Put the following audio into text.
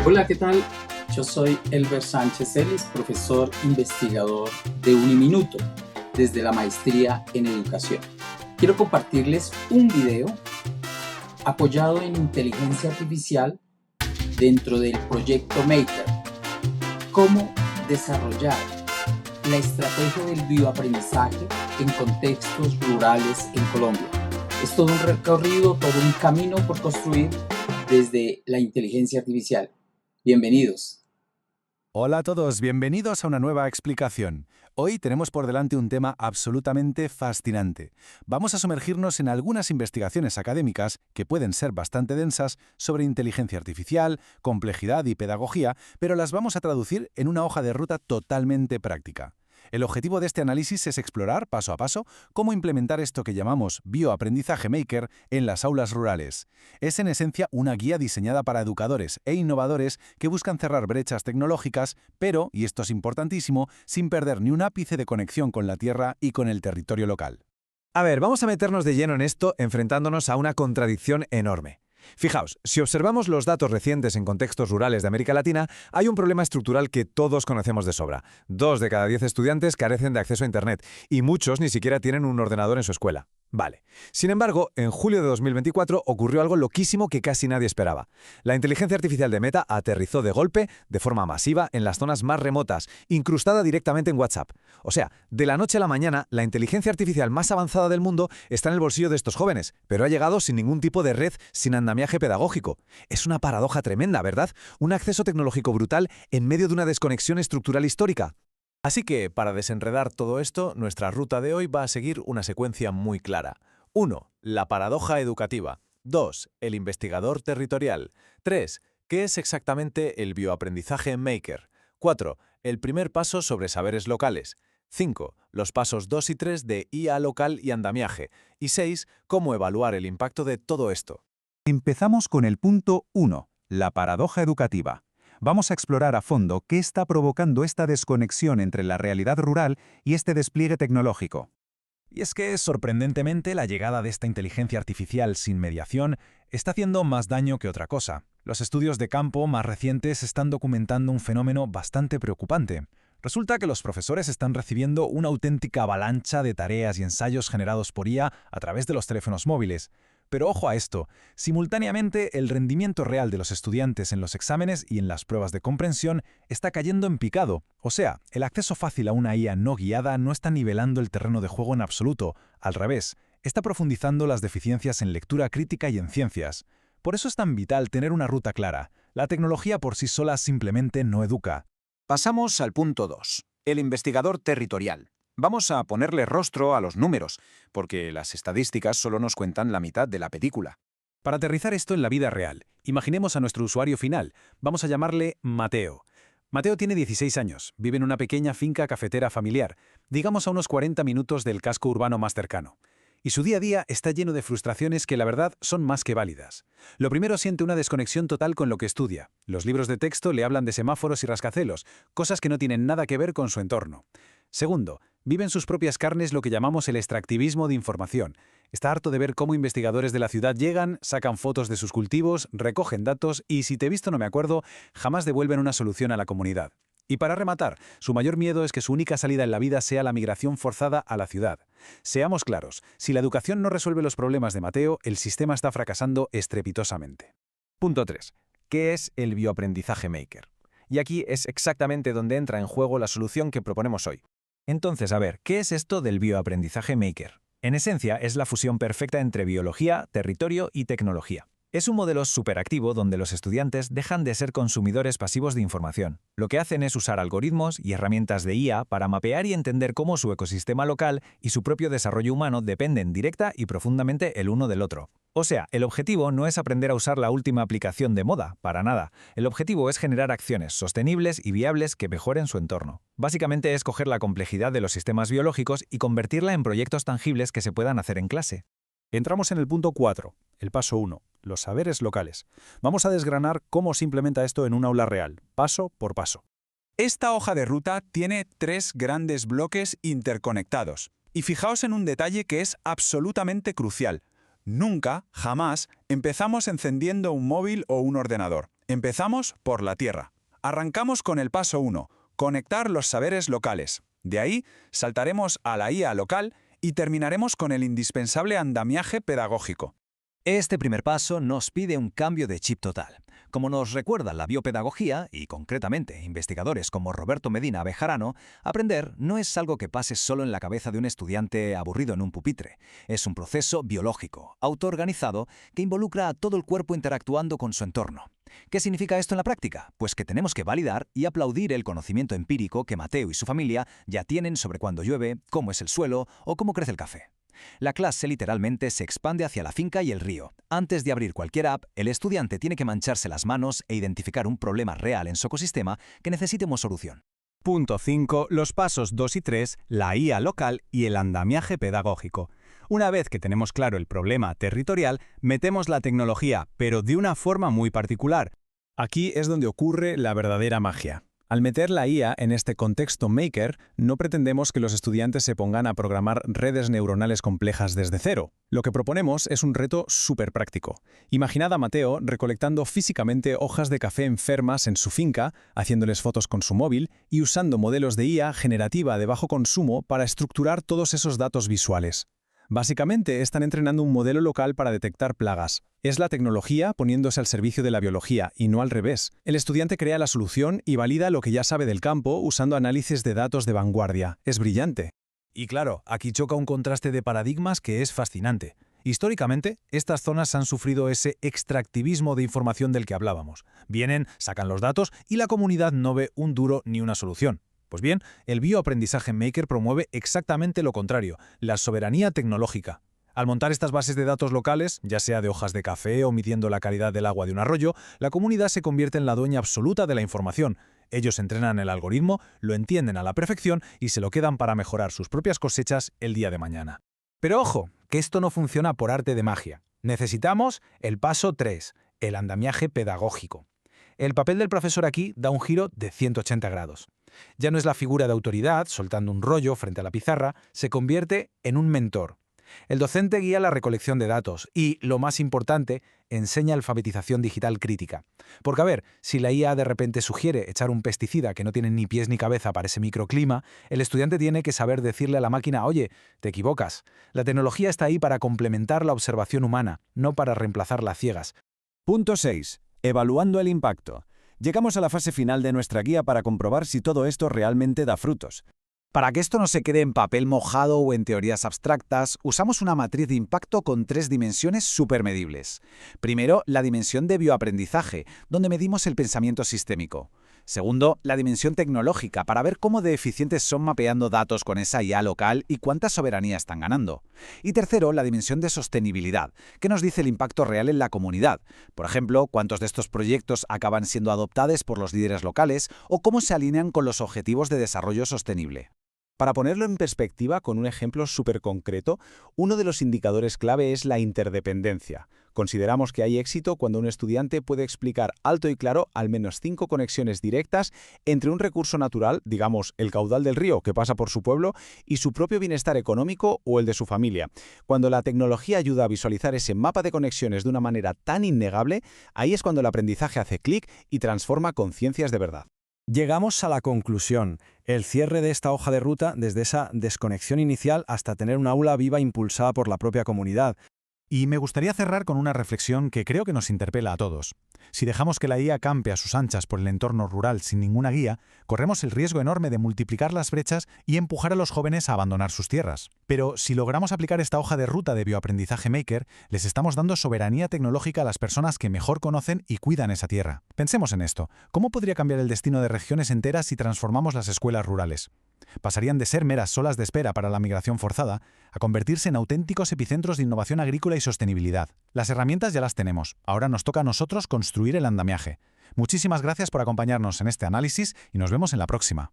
Hola, ¿qué tal? Yo soy Elber Sánchez Ellis, profesor investigador de Uniminuto, desde la maestría en educación. Quiero compartirles un video apoyado en inteligencia artificial dentro del proyecto Maker. Cómo desarrollar la estrategia del bioaprendizaje en contextos rurales en Colombia. Es todo un recorrido, todo un camino por construir desde la inteligencia artificial. Bienvenidos. Hola a todos, bienvenidos a una nueva explicación. Hoy tenemos por delante un tema absolutamente fascinante. Vamos a sumergirnos en algunas investigaciones académicas que pueden ser bastante densas sobre inteligencia artificial, complejidad y pedagogía, pero las vamos a traducir en una hoja de ruta totalmente práctica. El objetivo de este análisis es explorar, paso a paso, cómo implementar esto que llamamos bioaprendizaje maker en las aulas rurales. Es en esencia una guía diseñada para educadores e innovadores que buscan cerrar brechas tecnológicas, pero, y esto es importantísimo, sin perder ni un ápice de conexión con la tierra y con el territorio local. A ver, vamos a meternos de lleno en esto enfrentándonos a una contradicción enorme. Fijaos, si observamos los datos recientes en contextos rurales de América Latina, hay un problema estructural que todos conocemos de sobra. 2 de cada 10 estudiantes carecen de acceso a Internet y muchos ni siquiera tienen un ordenador en su escuela. Vale. Sin embargo, en julio de 2024 ocurrió algo loquísimo que casi nadie esperaba. La inteligencia artificial de Meta aterrizó de golpe, de forma masiva, en las zonas más remotas, incrustada directamente en WhatsApp. O sea, de la noche a la mañana, la inteligencia artificial más avanzada del mundo está en el bolsillo de estos jóvenes, pero ha llegado sin ningún tipo de red, sin andamiaje pedagógico. Es una paradoja tremenda, ¿verdad? Un acceso tecnológico brutal en medio de una desconexión estructural histórica. Así que, para desenredar todo esto, nuestra ruta de hoy va a seguir una secuencia muy clara. 1. La paradoja educativa. 2. El investigador territorial. 3. ¿Qué es exactamente el bioaprendizaje maker? 4. El primer paso sobre saberes locales. 5. Los pasos 2 y 3 de IA local y andamiaje. Y 6. Cómo evaluar el impacto de todo esto. Empezamos con el punto 1, la paradoja educativa. Vamos a explorar a fondo qué está provocando esta desconexión entre la realidad rural y este despliegue tecnológico. Y es que, sorprendentemente, la llegada de esta inteligencia artificial sin mediación está haciendo más daño que otra cosa. Los estudios de campo más recientes están documentando un fenómeno bastante preocupante. Resulta que los profesores están recibiendo una auténtica avalancha de tareas y ensayos generados por IA a través de los teléfonos móviles. Pero ojo a esto, simultáneamente el rendimiento real de los estudiantes en los exámenes y en las pruebas de comprensión está cayendo en picado. O sea, el acceso fácil a una IA no guiada no está nivelando el terreno de juego en absoluto. Al revés, está profundizando las deficiencias en lectura crítica y en ciencias. Por eso es tan vital tener una ruta clara. La tecnología por sí sola simplemente no educa. Pasamos al punto 2, el investigador territorial. Vamos a ponerle rostro a los números, porque las estadísticas solo nos cuentan la mitad de la película. Para aterrizar esto en la vida real, imaginemos a nuestro usuario final. Vamos a llamarle Mateo. Mateo tiene 16 años, vive en una pequeña finca cafetera familiar, digamos a unos 40 minutos del casco urbano más cercano. Y su día a día está lleno de frustraciones que la verdad son más que válidas. Lo primero, siente una desconexión total con lo que estudia. Los libros de texto le hablan de semáforos y rascacielos, cosas que no tienen nada que ver con su entorno. Segundo, vive en sus propias carnes lo que llamamos el extractivismo de información. Está harto de ver cómo investigadores de la ciudad llegan, sacan fotos de sus cultivos, recogen datos y, si te he visto no me acuerdo, jamás devuelven una solución a la comunidad. Y para rematar, su mayor miedo es que su única salida en la vida sea la migración forzada a la ciudad. Seamos claros, si la educación no resuelve los problemas de Mateo, el sistema está fracasando estrepitosamente. Punto 3. ¿Qué es el bioaprendizaje maker? Y aquí es exactamente donde entra en juego la solución que proponemos hoy. Entonces, a ver, ¿qué es esto del bioaprendizaje maker? En esencia, es la fusión perfecta entre biología, territorio y tecnología. Es un modelo superactivo donde los estudiantes dejan de ser consumidores pasivos de información. Lo que hacen es usar algoritmos y herramientas de IA para mapear y entender cómo su ecosistema local y su propio desarrollo humano dependen directa y profundamente el uno del otro. O sea, el objetivo no es aprender a usar la última aplicación de moda, para nada. El objetivo es generar acciones sostenibles y viables que mejoren su entorno. Básicamente es coger la complejidad de los sistemas biológicos y convertirla en proyectos tangibles que se puedan hacer en clase. Entramos en el punto 4, el paso 1, los saberes locales. Vamos a desgranar cómo se implementa esto en un aula real, paso por paso. Esta hoja de ruta tiene 3 grandes bloques interconectados. Y fijaos en un detalle que es absolutamente crucial. Nunca, jamás, empezamos encendiendo un móvil o un ordenador. Empezamos por la tierra. Arrancamos con el paso 1, conectar los saberes locales. De ahí saltaremos a la IA local y terminaremos con el indispensable andamiaje pedagógico. Este primer paso nos pide un cambio de chip total. Como nos recuerda la biopedagogía, y concretamente investigadores como Roberto Medina Bejarano, aprender no es algo que pase solo en la cabeza de un estudiante aburrido en un pupitre. Es un proceso biológico, autoorganizado, que involucra a todo el cuerpo interactuando con su entorno. ¿Qué significa esto en la práctica? Pues que tenemos que validar y aplaudir el conocimiento empírico que Mateo y su familia ya tienen sobre cuándo llueve, cómo es el suelo o cómo crece el café. La clase literalmente se expande hacia la finca y el río. Antes de abrir cualquier app, el estudiante tiene que mancharse las manos e identificar un problema real en su ecosistema que necesitemos solución. Punto 5. Los pasos 2 y 3, la IA local y el andamiaje pedagógico. Una vez que tenemos claro el problema territorial, metemos la tecnología, pero de una forma muy particular. Aquí es donde ocurre la verdadera magia. Al meter la IA en este contexto Maker, no pretendemos que los estudiantes se pongan a programar redes neuronales complejas desde cero. Lo que proponemos es un reto súper práctico. Imaginad a Mateo recolectando físicamente hojas de café enfermas en su finca, haciéndoles fotos con su móvil y usando modelos de IA generativa de bajo consumo para estructurar todos esos datos visuales. Básicamente, están entrenando un modelo local para detectar plagas. Es la tecnología poniéndose al servicio de la biología, y no al revés. El estudiante crea la solución y valida lo que ya sabe del campo usando análisis de datos de vanguardia. Es brillante. Y claro, aquí choca un contraste de paradigmas que es fascinante. Históricamente, estas zonas han sufrido ese extractivismo de información del que hablábamos. Vienen, sacan los datos y la comunidad no ve un duro ni una solución. Pues bien, el bioaprendizaje Maker promueve exactamente lo contrario, la soberanía tecnológica. Al montar estas bases de datos locales, ya sea de hojas de café o midiendo la calidad del agua de un arroyo, la comunidad se convierte en la dueña absoluta de la información. Ellos entrenan el algoritmo, lo entienden a la perfección y se lo quedan para mejorar sus propias cosechas el día de mañana. Pero ojo, que esto no funciona por arte de magia. Necesitamos el paso 3, el andamiaje pedagógico. El papel del profesor aquí da un giro de 180 grados. Ya no es la figura de autoridad, soltando un rollo frente a la pizarra, se convierte en un mentor. El docente guía la recolección de datos y, lo más importante, enseña alfabetización digital crítica. Porque a ver, si la IA de repente sugiere echar un pesticida que no tiene ni pies ni cabeza para ese microclima, el estudiante tiene que saber decirle a la máquina, oye, te equivocas. La tecnología está ahí para complementar la observación humana, no para reemplazarla a ciegas. Punto 6. Evaluando el impacto. Llegamos a la fase final de nuestra guía para comprobar si todo esto realmente da frutos. Para que esto no se quede en papel mojado o en teorías abstractas, usamos una matriz de impacto con 3 dimensiones supermedibles. Primero, la dimensión de bioaprendizaje, donde medimos el pensamiento sistémico. Segundo, la dimensión tecnológica, para ver cómo de eficientes son mapeando datos con esa IA local y cuánta soberanía están ganando. Y tercero, la dimensión de sostenibilidad, que nos dice el impacto real en la comunidad. Por ejemplo, cuántos de estos proyectos acaban siendo adoptados por los líderes locales o cómo se alinean con los objetivos de desarrollo sostenible. Para ponerlo en perspectiva con un ejemplo súper concreto, uno de los indicadores clave es la interdependencia. Consideramos que hay éxito cuando un estudiante puede explicar alto y claro al menos 5 conexiones directas entre un recurso natural, digamos el caudal del río que pasa por su pueblo, y su propio bienestar económico o el de su familia. Cuando la tecnología ayuda a visualizar ese mapa de conexiones de una manera tan innegable, ahí es cuando el aprendizaje hace clic y transforma conciencias de verdad. Llegamos a la conclusión, el cierre de esta hoja de ruta desde esa desconexión inicial hasta tener un aula viva impulsada por la propia comunidad. Y me gustaría cerrar con una reflexión que creo que nos interpela a todos. Si dejamos que la IA campe a sus anchas por el entorno rural sin ninguna guía, corremos el riesgo enorme de multiplicar las brechas y empujar a los jóvenes a abandonar sus tierras. Pero si logramos aplicar esta hoja de ruta de bioaprendizaje Maker, les estamos dando soberanía tecnológica a las personas que mejor conocen y cuidan esa tierra. Pensemos en esto. ¿Cómo podría cambiar el destino de regiones enteras si transformamos las escuelas rurales? Pasarían de ser meras salas de espera para la migración forzada a convertirse en auténticos epicentros de innovación agrícola y sostenibilidad. Las herramientas ya las tenemos, ahora nos toca a nosotros construir el andamiaje. Muchísimas gracias por acompañarnos en este análisis y nos vemos en la próxima.